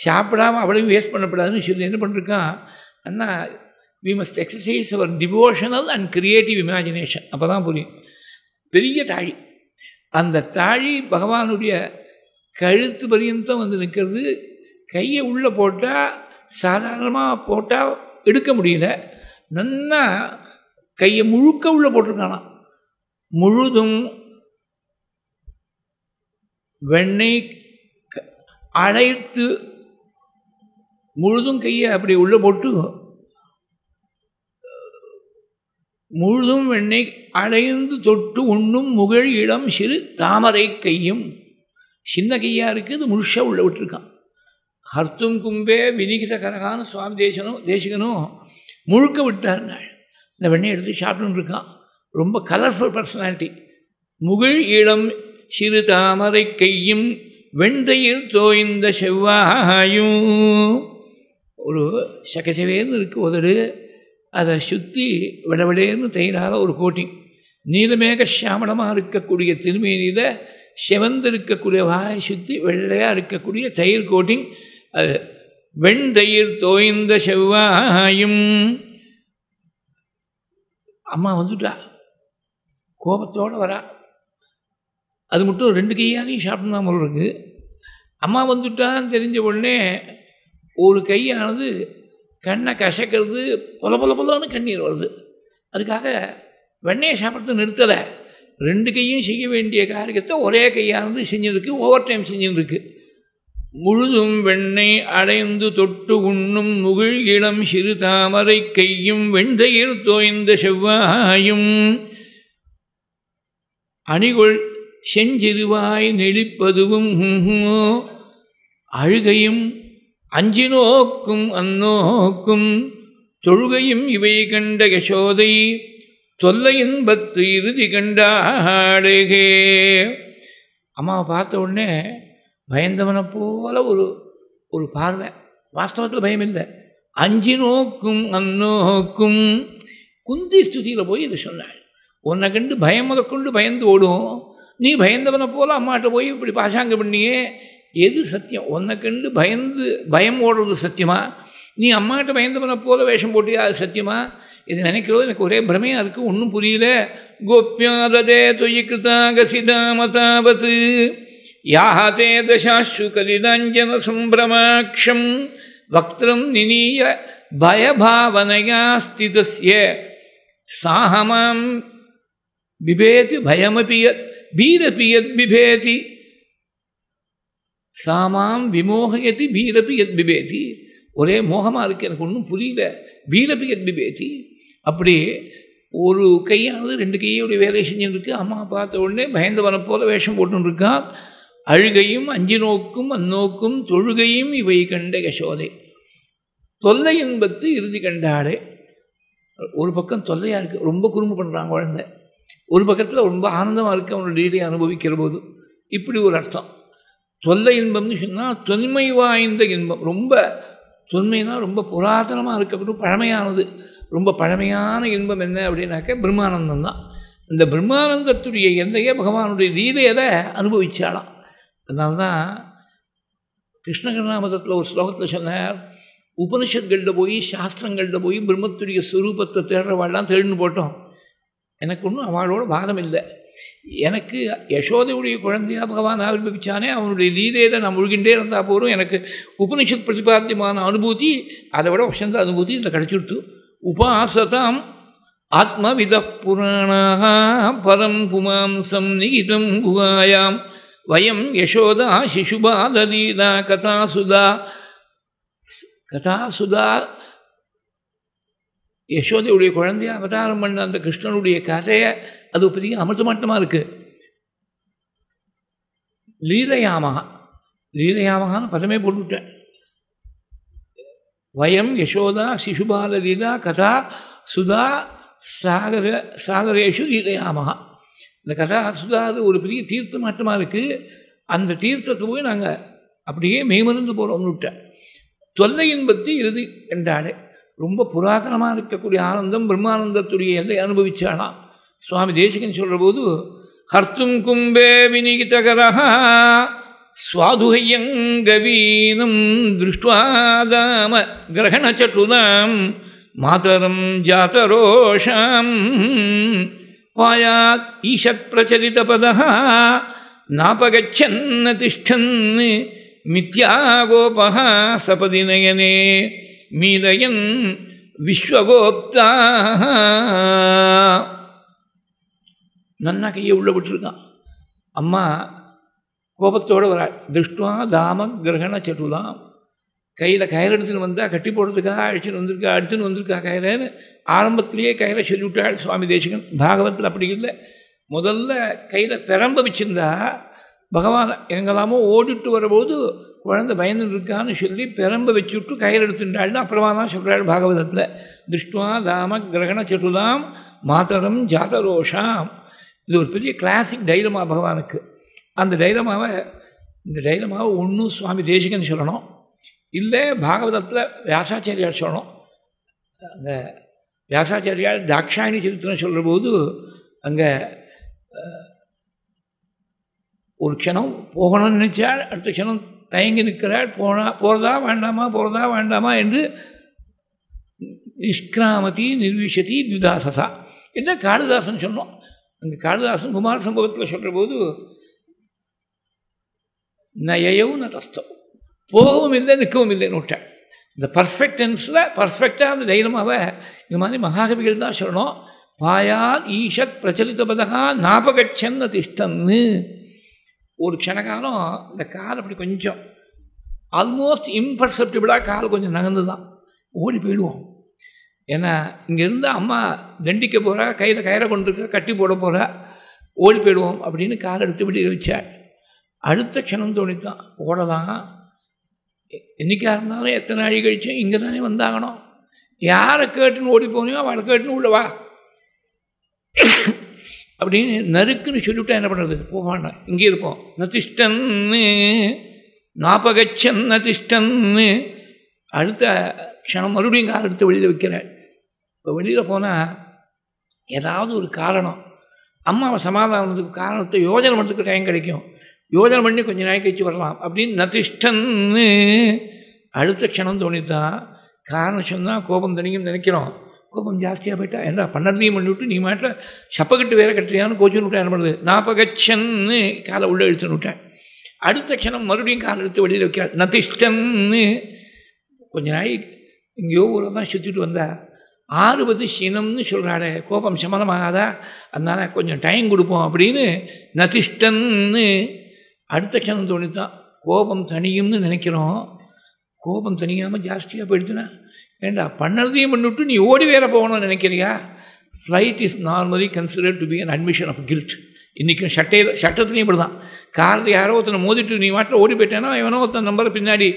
சாப்பிடாமல் அவ்வளவும் வேஸ்ட் பண்ணக்கூடாதுன்னு சொல்லி என்ன பண்ணிருக்கான் அண்ணா, we must exercise our devotional and creative imagination. அப்போ தான் புரியும். பெரிய தாழி, அந்த தாழி பகவானுடைய கழுத்து பரியந்தம் நிற்கிறது. கையை உள்ளே போட்டால் சாதாரணமாக போட்டால் எடுக்க முடியல, நன்னா கையை முழுக்க உள்ளே போட்டிருக்கானா. முழுதும் வெண்ணெய் அழைத்து முழுதும் கையை அப்படி உள்ளே போட்டு முழுதும் வெண்ணெய் அடைந்து தொட்டு உண்ணும் முகழ் இளம் சிறு தாமரை கையும். சின்ன கையாக இருக்குது, முழுஷாக உள்ளே விட்டுருக்கான். ஹர்த்தும் கும்பே வினிகித கரகான சுவாமி தேசிகனும் முழுக்க விட்டார்னாள். இந்த வெண்ணெய் எடுத்து சாப்பிட்டுன்னு இருக்கான். ரொம்ப கலர்ஃபுல் பர்சனாலிட்டி. முகிழ் இளம் சிறு தாமரை கையும் வெண்தையில் தோய்ந்த செவ்வாயும். ஒரு சகசவேன்னு இருக்குது உதடு, அதை சுற்றி விடவிடேன்னு தயிராக ஒரு கோட்டிங். நீலமேக சாமளமாக இருக்கக்கூடிய திருமேனியில் செவந்திருக்கக்கூடிய வாயை சுற்றி வெள்ளையாக இருக்கக்கூடிய தயிர் கோட்டிங். அது வெண்தயிர் தோய்ந்த செவ்வாயும். அம்மா வந்துட்டா, கோபத்தோடு வரா. அது மட்டும் 2 கையாலையும் சாப்பிட்னா போல இருக்கு. அம்மா வந்துட்டான்னு தெரிஞ்ச உடனே ஒரு கையானது கண்ணை கசக்கிறது, பொல பொல பொலன்னு கண்ணீர் வருது. அதுக்காக வெண்ணெயை சாப்பிட்றது நிறுத்தலை. 2 கையும் செய்ய வேண்டிய காரியத்தை ஒரே கையானது செஞ்சுருக்கு, ஓவர் டைம் செஞ்சுருக்கு. முழுதும் வெண்ணெய் அடைந்து தொட்டு உண்ணும் முகிழ் இளம் சிறு தாமரை கையும் வெண்தையில் தோய்ந்த செவ்வாயும். அணிகொள் செஞ்சிறுவாய் நெளிப்பதுவும் அழுகையும் அஞ்சி நோக்கும் அந்நோக்கும் தொழுகையும் இவை கண்ட யசோதை தொல்லையின்பத்து இறுதி கண்டாடுகே. அம்மாவை பார்த்த உடனே பயந்தவனை போல ஒரு பார்வை. வாஸ்தவத்தில் பயம் இல்லை. அஞ்சி நோக்கும் அந்நோக்கும். குந்தி ஸ்துதியில் போய் இதை சொன்னாள். உன்னை கண்டு பயம் முதற்கொண்டு பயந்து ஓடும். நீ பயந்தவனை போல் அம்மாட்ட போய் இப்படி பாசாங்க பண்ணியே, எது சத்தியம்? உன்னை கண்டு பயம் ஓடுறது சத்தியமா? நீ அம்மாட்ட பயந்தவனை போல வேஷம் போட்டியா, அது சத்தியமா? இது நினைக்கிறோம். எனக்கு ஒரே பிரமையாக இருக்குது, ஒன்றும் புரியல. கோப்யாததே தொயி கிருதாகசிதாமதாவத் யாஹதே தசாஷு கலிதாஞ்சன சம்பிரமாட்சம் வக்திரம் நினீய பயபாவனையா ஸ்திதஸ்ய சாஹமாம் பிபேதி பயமபி யத் பீரபி யத் பிபேதி சாமாம் விமோகயதி பீரபி யத் பிபேதி. ஒரே மோகமாக இருக்குது, எனக்கு ஒன்றும் புரியல. பீரபி யத் பிபேதி. அப்படி ஒரு கையானது 2 கையோடைய வேலை செஞ்சுருக்கு. அம்மா பார்த்த உடனே பயந்தவனை போல வேஷம் போட்டுருக்கான். அழுகையும் அஞ்சி நோக்கும் அந்நோக்கும் தொழுகையும் இவை கண்ட யசோதை தொல்லை இன்பத்து இறுதி கண்டாடே. ஒரு பக்கம் தொல்லையாக இருக்குது, ரொம்ப குறும்பு பண்ணுறான் குழந்தை. ஒரு பக்கத்தில் ரொம்ப ஆனந்தமாக இருக்குது அவனோட லீலையை அனுபவிக்கிற போது. இப்படி ஒரு அர்த்தம். தொல்லை இன்பம்னு சொன்னால் தொன்மை வாய்ந்த இன்பம். ரொம்ப தொன்மைனா ரொம்ப புராதனமாக இருக்கக்கூடிய பழமையானது. ரொம்ப பழமையான இன்பம் என்ன அப்படின்னாக்க பிரம்மானந்தம் தான். இந்த பிரம்மானந்தத்துடைய எல்லையே பகவானுடைய லீலையை அனுபவிச்சாலாம். அதனால்தான் கிருஷ்ணகர்ணாமதத்தில் ஒரு ஸ்லோகத்தில் சொன்னார், உபனிஷத்களில் போய் சாஸ்திரங்களில் போய் பிரம்மத்துடைய ஸ்வரூபத்தை தேடுறவாள்லாம் தேடின்னு போட்டோம். எனக்கு ஒன்றும் அவளோட வாதம் இல்லை. எனக்கு யசோதையுடைய குழந்தையாக பகவான் ஆவிர்வபிச்சானே, அவனுடைய லீலையில் நான் முழுகின்றே இருந்தால் போகிறோம். எனக்கு உபனிஷத் பிரதிபாத்தியமான அனுபூதி, அதை விட வசந்த அனுபூதி இதில் கிடச்சிடுத்து. உபாசதாம் ஆத்மவித புராணாக பரம் புமாம்சம் நிகிதம் குகாயாம் வயம் யசோதா சிசுபாலலீலா கதாசுதா. கதாசுதா யசோதையுடைய குழந்தைய அவதாரம் பண்ண அந்த கிருஷ்ணனுடைய கதையை, அது பெரிய அமிர்தமட்டமாக இருக்குது. லீலையாமகா, லீலையாமகான்னு பதமே போட்டுவிட்டேன். வயம் யசோதா சிசுபாலலீலா கதா சுதா சாகரேஷு லீலையாமகா. இந்த கதா சுதா அது ஒரு பெரிய தீர்த்த மாட்டமாக இருக்குது. அந்த தீர்த்தத்தை போய் நாங்கள் அப்படியே மெய்மருந்து போகிறோம்னு விட்டேன். தொல்லை இன்பத்து இறுதி கண்டாடே. ரொம்ப புராதனமாக இருக்கக்கூடிய ஆனந்தம் பிரம்மானந்தத்துடைய எல்லை அனுபவிச்சாலாம். சுவாமி தேசிகன் சொல்கிற போது, ஹர்த்தும் கும்பே வினிகிதகரஹ ஸ்வாதுஹையங்கவீனம் திருஷ்டுவாதாம கிரகணச்சட்டுதாம் மாதரம் ஜாதரோஷாம் பாயாத் ஈஷத் பிரச்சரிதபதஹ நாபகச்சன்ன திஷ்டன் மித்யாகோபஹ சபதி நயனே மீதயன் விஸ்வகோப்தா. நன்னா கையை உள்ள விட்டுருக்கான். அம்மா கோபத்தோடு வர திருஷ்டுவா தாம கிரகண சட்டுலாம். கையில் கயிறு எடுத்துன்னு வந்தால் கட்டி போடுறதுக்காக அடுத்துன்னு வந்திருக்கா கயிறுன்னு ஆரம்பத்திலேயே கயிறை சொல்லிவிட்டாள் சுவாமி தேசிகன். பாகவத்தில் அப்படி இல்லை. முதல்ல கையில் திறம்ப வச்சுருந்தா பகவான் எங்கெல்லாமோ ஓடிட்டு வரும்போது குழந்தை பயந்து இருக்கான்னு சொல்லி பெரம்ப வச்சு விட்டு கயிறு எடுத்துட்டாள்னு அப்புறமா தான் சொல்கிறாள் பாகவதத்தில். திருஷ்டுவா தாம கிரகண சட்டுதாம் மாதரம் ஜாதரோஷாம். இது ஒரு பெரிய கிளாசிக் டைலமா பகவானுக்கு. அந்த இந்த டைலமாவை ஒன்றும் சுவாமி தேசிகன் சொல்லணும், இல்லை பாகவதத்தில் வியாசாச்சாரியார் சொல்லணும். அங்கே வியாசாச்சாரியார் தாக்ஷாயணி சரித்திரம் சொல்கிற போது அங்கே ஒரு க்ஷணம் போகணும்னு நினைச்சாள், அடுத்த க்ஷணம் தயங்கி நிற்கிறாள். போகிறதா வேண்டாமா என்று நிஷ்கிராமதி நிர்விஷதி விதாசசா என்ன காளிதாசன் சொன்னோம். அங்கே காளிதாசன் குமார சம்பவத்தில் சொல்கிற போது நயவும் நதஸ்தம், போகவும் இல்லை நிற்கவும் இல்லைன்னு விட்டாள். இந்த பர்ஃபெக்ட் டென்ஸில் பர்ஃபெக்டாக அந்த தைரியமாவை இந்த மாதிரி மகாகவிகள் தான் சொல்லணும். பாயாத் ஈஷத் பிரச்சலித பதகா ஞாபகச்சன்ன திஷ்டன்னு. ஒரு க்ஷணகாலம் இந்த கால் அப்படி கொஞ்சம் ஆல்மோஸ்ட் இம்பர்செப்டிபிளாக கால் கொஞ்சம் நகர்ந்து தான் ஓடி போயிடுவோம். ஏன்னா இங்கேருந்து அம்மா தண்டிக்க போகிறா, கையில் கயிறை கொண்டிருக்க, கட்டி போட போகிறா, ஓடி போயிடுவோம் அப்படின்னு கால் எடுத்து விட்டு வச்சாள். அடுத்த க்ஷணம் தோணித்தான் ஓடலாம். என்றைக்காக இருந்தாலும் எத்தனை நாழி கழிச்சு இங்கே தானே வந்தாகணும், யாரை கேட்டுன்னு ஓடி போனியோ அவளை கேட்டுன்னு உள்ளவா அப்படின்னு நறுக்குன்னு சொல்லிவிட்டா என்ன பண்ணுறது, போவாண்டா இங்கே இருப்போம். நதிஷ்டன்னு நாப்பகச்சன் நதிஷ்டன்னு. அடுத்த க்ஷணம் மறுபடியும் கால் எடுத்து வெளியில் வைக்கிறேன். இப்போ வெளியில் போனால் ஏதாவது ஒரு காரணம், அம்மாவை சமாதானத்துக்கு காரணத்தை யோஜனை பண்ணுறதுக்கு டைம் கிடைக்கும், யோஜனை பண்ணி கொஞ்சம் நாள் கழிச்சு வரலாம் அப்படின்னு நதிஷ்டன்னு. அடுத்த க்ஷணம் தோணித்தான் காரணம் சொன்னால் கோபம் தனியும் நினைக்கிறோம். கோபம் ஜாஸ்தியாக போயிட்டா என்ன பண்ணதையும் பண்ணிவிட்டு நீ மாட்டில் சப்பக்கட்டு வேற கட்டுறியான்னு கோச்சுன்னு விட்டா என்ன பண்ணுறது, நாப்பகச்சன்னு காலை உள்ளே இழுத்துன்னு விட்டேன். அடுத்த க்ஷணம் மறுபடியும் காலை எடுத்து வெளியில் வைக்க நதிஷ்டன்னு. கொஞ்ச நாள் எங்கேயோ ஊரை தான் சுற்றிட்டு வந்தா 60 சீனம்னு சொல்கிறாடே, கோபம் சமனமாகாதா, அதனால் கொஞ்சம் டைம் கொடுப்போம் அப்படின்னு நதிஷ்டன்னு. அடுத்த க்ஷணம் தோணித்தான் கோபம் தனியும்னு நினைக்கிறோம், கோபம் தனியாமல் ஜாஸ்தியாக போயிடுச்சுன்னா ஏண்டா பண்ணதையும் பண்ணிவிட்டு நீ ஓடி வேற போகணும்னு நினைக்கிறியா. Flight is normally considered to be an admission of guilt. இன்றைக்கும் சட்டத்துலேயும் இப்படி தான். காரில் யாரோ ஒருத்தனை மோதிட்டு நீ மாட்டில் ஓடி போயிட்டேன்னா எவனோ ஒருத்தன் நம்பரை பின்னாடி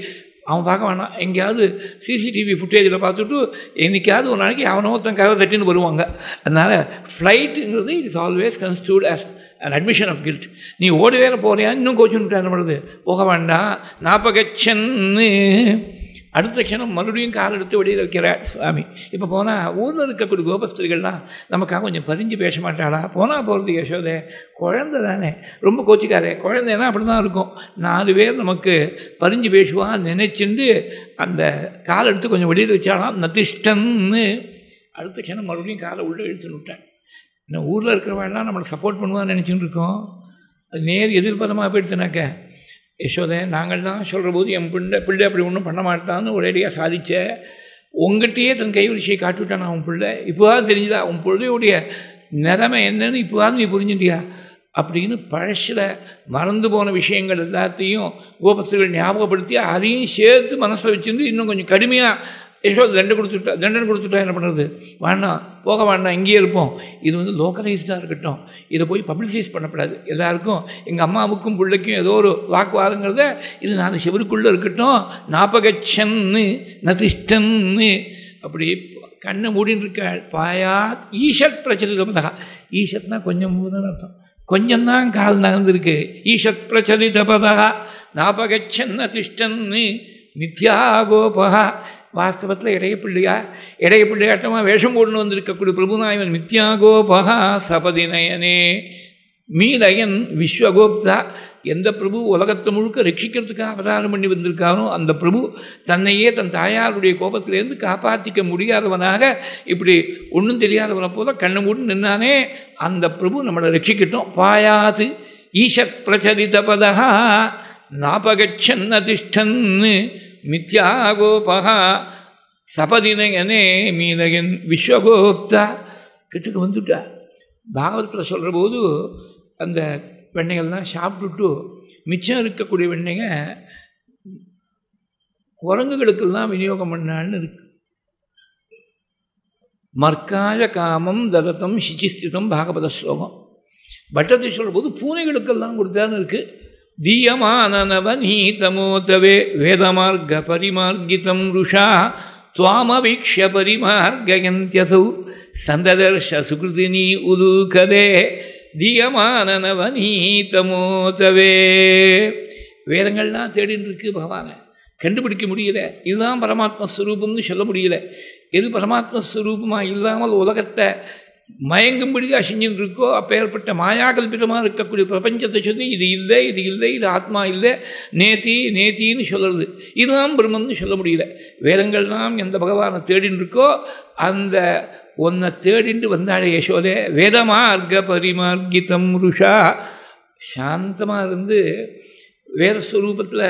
அவன் பார்க்க வேணாம், எங்கேயாவது சிசிடிவி ஃபுட்டேஜில் பார்த்துட்டு என்றைக்காவது ஒரு நாளைக்கு அவனோ ஒருத்தன் கதை தட்டின்னு வருவாங்க. அதனால் ஃப்ளைட்டுங்கிறது it is always constitute as an admission of guilt. நீ ஓடி வேற போகிறியா, இன்னும் கோச்சுன்னு என்ன பண்ணுறது, போக வேண்டாம் நாப்பகச்சன்னு. அடுத்த க்ஷணம் மறுபடியும் கால் எடுத்து வெளியில் வைக்கிறாள் சுவாமி. இப்போ போனால் ஊரில் இருக்கக்கூடிய கோபஸ்திரிகள்லாம் நமக்காக கொஞ்சம் பறிஞ்சு பேச மாட்டாளா, போனால் போகிறது யசோதே, குழந்தை தானே, ரொம்ப கோச்சிக்காதே, குழந்தைன்னா அப்படி தான் இருக்கும். 4 பேர் நமக்கு பறிஞ்சு பேசுவான் நினைச்சுண்டு அந்த கால் எடுத்து கொஞ்சம் வெளியில் வச்சாலாம் நதிஷ்டன்னு. அடுத்த க்ஷணம் மறுபடியும் காலை உள்ளே இழுத்துன்னு விட்டேன். இன்னும் ஊரில் இருக்கிறவெல்லாம் நம்மளை சப்போர்ட் பண்ணுவான்னு நினச்சின்னு இருக்கோம். அது நேர் எதிர்பாரமாக போயிடுச்சுனாக்க யசோதே நாங்கள் தான் சொல்கிற போது என் பிள்ளை அப்படி ஒன்றும் பண்ண மாட்டான்னு ஒரேடியாக சாதித்தேன். உங்கள்கிட்டயே தன் கைவரிசையை காட்டிவிட்டான் அவன் பிள்ளை. இப்போவாது தெரிஞ்சுதா உன் பிள்ளையுடைய நிலைமை என்னன்னு இப்போவாது நீ புரிஞ்சுட்டியா அப்படின்னு பழசில் மறந்து போன விஷயங்கள் எல்லாத்தையும் கோபஸ்திரிகள் ஞாபகப்படுத்தி அதையும் சேர்த்து மனசில் வச்சுருந்து இன்னும் கொஞ்சம் கடுமையாக யசோதை தண்டனை கொடுத்துட்டா என்ன பண்ணுறது, வேண்டாம் போக வேண்டாம் இங்கேயே இருப்போம். இது வந்து லோக்கலைஸ்டாக இருக்கட்டும், இதை போய் பப்ளிசைஸ் பண்ணக்கூடாது. எல்லாருக்கும் எங்கள் அம்மாவுக்கும் பிள்ளைக்கும் ஏதோ ஒரு வாக்குவாதங்கிறத இது 4 செவருக்குள்ளே இருக்கட்டும், நாப்பகச்சன்னு நதிஷ்டன்னு. அப்படி கண்ணை மூடின்னு இருக்க பாயா ஈஷத் பிரச்சலிதபதா. ஈஷத்னா கொஞ்சம் மூணுன்னு அர்த்தம், கொஞ்சம் தான் கால் நகர்ந்துருக்கு. ஈஷத் பிரச்சலிதபதா நாப்பகச்சன்ன திஷ்டன்னு மித்யா கோபா. வாஸ்தவத்தில் இடைய பிள்ளையாட்டமாக வேஷம் போட்டுன்னு வந்திருக்கக்கூடிய பிரபுநாயகன் மித்யா கோபா சபதி நயனே மீலயன் விஸ்வகோப்தா. எந்த பிரபு உலகத்தை முழுக்க ரட்சிக்கிறதுக்காக அவதாரம் பண்ணி வந்திருக்கானோ அந்த பிரபு தன்னையே தன் தாயாருடைய கோபத்திலேருந்து காப்பாற்றிக்க முடியாதவனாக இப்படி ஒன்றும் தெரியாதவனை போல கண்ணை மூட்டு நின்னானே, அந்த பிரபு நம்மளை ரட்சிக்கட்டும். பாயாது ஈஷத் பிரச்சரிதபதா நாபகச்சன்ன திஷ்டன்னு மித்யா கோபா சபதினயனே மீனகன் விஸ்வகோப்தா. கிட்டக்கு வந்துட்டா. பாகவதத்தில் சொல்கிற போது அந்த வெண்ணெய்கள்லாம் சாப்பிட்டுட்டு மிச்சம் இருக்கக்கூடிய வெண்ணெயை குரங்குகளுக்கெல்லாம் விநியோகம் பண்ணான்னு இருக்கு. மர்க்காய காமம் ததத்தம் சிச்சிஸ்திதம் பாகவத ஸ்லோகம். பட்டத்தை சொல்கிற போது பூனைகளுக்கெல்லாம் கொடுத்தான்னு இருக்குது. दीयमाननवनीतमोतवे वेदमार्गपरिमार्गितं रुषा त्वामवीक्ष्य परिमार्गयन्त्यसौ सन्ददर्श सुकृतिनी उलूकले दीयमाननवनीतमोतवे வேதங்கள்லாம் தேடின்னு இருக்கு பகவானை கண்டுபிடிக்க முடியல. இதுதான் பரமாத்மஸ்வரூபம்னு சொல்ல முடியல. எது பரமாத்மஸ்வரூபமாக இல்லாமல் உலகத்தை மயங்கும்படியாக செஞ்சுன்னு இருக்கோ அப்பேற்பட்ட மாயாகல்பிதமாக இருக்கக்கூடிய பிரபஞ்சத்தை சொல்லி இது இல்லை, இது இல்லை, இது ஆத்மா இல்லை, நேத்தின்னு சொல்கிறது. இதுதான் பிரம்மம்னு சொல்ல முடியல. வேதங்கள்லாம் எந்த பகவானை தேடின்னு இருக்கோ அந்த ஒன்றை தேடிண்டு வந்தாலே யசோதே வேதமார்க்க பரிமார்கிதம் ருஷா. சாந்தமாக இருந்து வேதஸ்வரூபத்தில்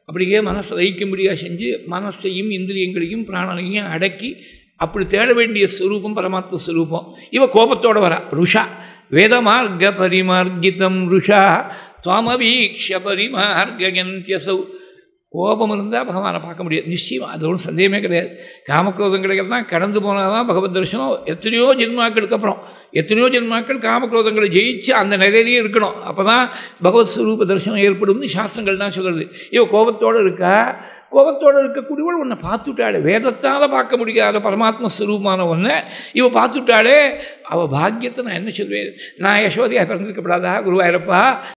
அப்படியே மனசை வைக்கும்படியாக செஞ்சு மனசையும் இந்திரியங்களையும் பிராணனையும் அடக்கி அப்படி தேட வேண்டிய ஸ்வரூபம் பரமாத்ம ஸ்வரூபம். இவ கோபத்தோடு வரா. ருஷா வேதமார்க்க பரிமார்கிதம் ருஷா துவாமவீக்ஷ்ய பரிமார்கயந்த்யசௌ. கோபம் இருந்தால் பகவானை பார்க்க முடியாது நிச்சயமாக, அது ஒன்றும் சந்தேகமே கிடையாது. காமக்ரோதங்களுக்கெல்லாம் கடந்து போனால் தான் பகவத் தரிசனம். எத்தனையோ ஜென்மாக்களுக்கு அப்புறம் எத்தனையோ ஜென்மாக்கள் காமக்ரோதங்களை ஜெயிச்சு அந்த நிலையிலேயே இருக்கணும். அப்போ தான் பகவத் ஸ்வரூப தரிசனம் ஏற்படும்னு சாஸ்திரங்கள் தான் சொல்கிறது. இவ கோபத்தோடு இருக்கா. கோபத்தோடு இருக்கக்கூடியவள் உன்னை பார்த்துட்டாளே, வேதத்தால் பார்க்க முடியாத பரமாத்ம ஸ்வரூபமான ஒன்றை இவ பார்த்துட்டாளே, அவள் பாக்கியத்தை நான் என்ன சொல்வேன். நான் யசோதையாக பிறந்திருக்கப்படாதா குருவாயிரப்பா?